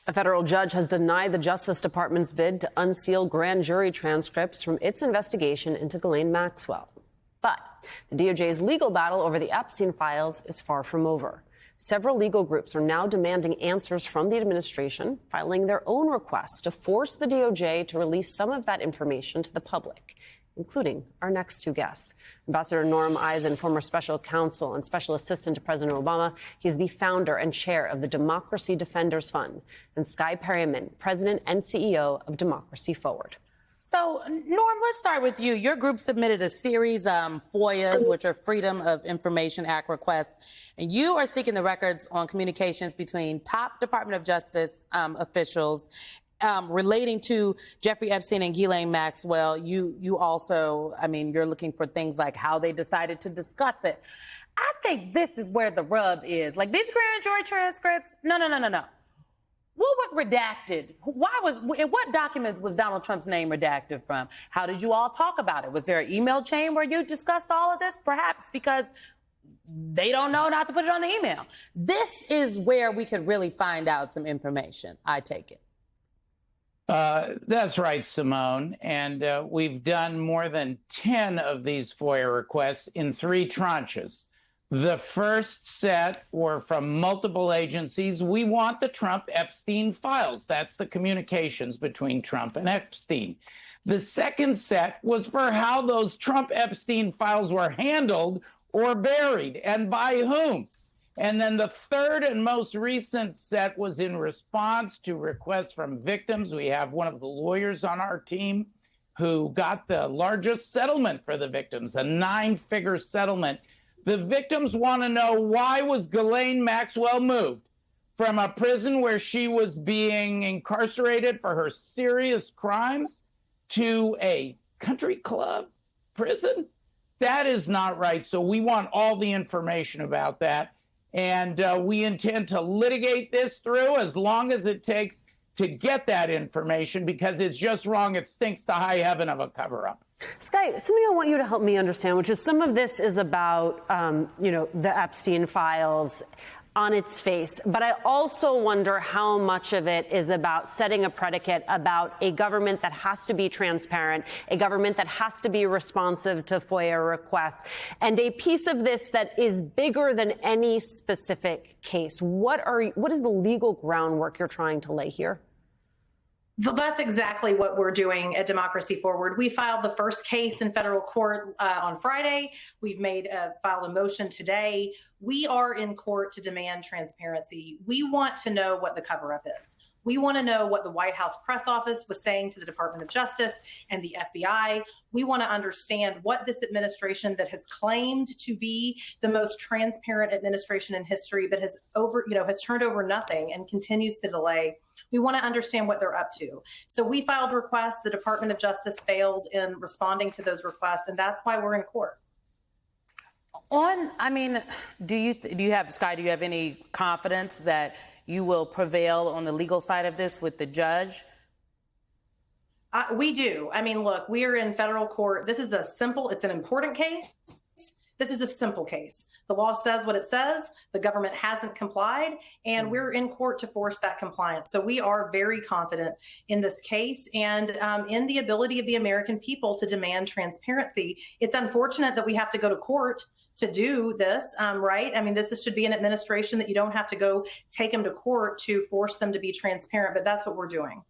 A federal judge has denied the Justice Department's bid to unseal grand jury transcripts from its investigation into Ghislaine Maxwell. But the DOJ's legal battle over the Epstein files is far from over. Several legal groups are now demanding answers from the administration, filing their own requests to force the DOJ to release some of that information to the public, including our next two guests. Ambassador Norm Eisen, former special counsel and special assistant to President Obama. He's the founder and chair of the Democracy Defenders Fund. And Skye Perryman, president and CEO of Democracy Forward. So, Norm, let's start with you. Your group submitted a series of FOIAs, which are Freedom of Information Act requests, and you are seeking the records on communications between top Department of Justice officials relating to Jeffrey Epstein and Ghislaine Maxwell. You also, you're looking for things like how they decided to discuss it. I think this is where the rub is. Like these grand jury transcripts, no. What was redacted? In what documents was Donald Trump's name redacted from? How did you all talk about it? Was there an email chain where you discussed all of this? Perhaps because they don't know not to put it on the email. This is where we could really find out some information, I take it. That's right, Simone. And we've done more than 10 of these FOIA requests in 3 tranches. The first set were from multiple agencies. We want the Trump-Epstein files. That's the communications between Trump and Epstein. The second set was for how those Trump-Epstein files were handled or buried and by whom. And then the third and most recent set was in response to requests from victims. We have one of the lawyers on our team who got the largest settlement for the victims, a 9-figure settlement. The victims want to know, why was Ghislaine Maxwell moved from a prison where she was being incarcerated for her serious crimes to a country club prison? That is not right. So we want all the information about that. And we intend to litigate this through as long as it takes to get that information, because it's just wrong. It stinks to high heaven of a cover-up. Skye, something I want you to help me understand, which is some of this is about, the Epstein files on its face. But I also wonder how much of it is about setting a predicate about a government that has to be transparent, a government that has to be responsive to FOIA requests, and a piece of this that is bigger than any specific case. What is the legal groundwork you're trying to lay here? That's exactly what we're doing at Democracy Forward. We filed the first case in federal court on Friday. We've filed a motion today. We are in court to demand transparency. We want to know what the cover-up is. We want to know what the White House press office was saying to the Department of Justice and the FBI. We want to understand what this administration that has claimed to be the most transparent administration in history, but has turned over nothing and continues to delay. We want to understand what they're up to. So we filed requests. The Department of Justice failed in responding to those requests, and that's why we're in court. Do you have any confidence that you will prevail on the legal side of this with the judge? We do. Look, we are in federal court. This is it's an important case. This is a simple case. The law says what it says. The government hasn't complied, and we're in court to force that compliance. So we are very confident in this case and in the ability of the American people to demand transparency. It's unfortunate that we have to go to court to do this, right? This should be an administration that you don't have to go take them to court to force them to be transparent, but that's what we're doing.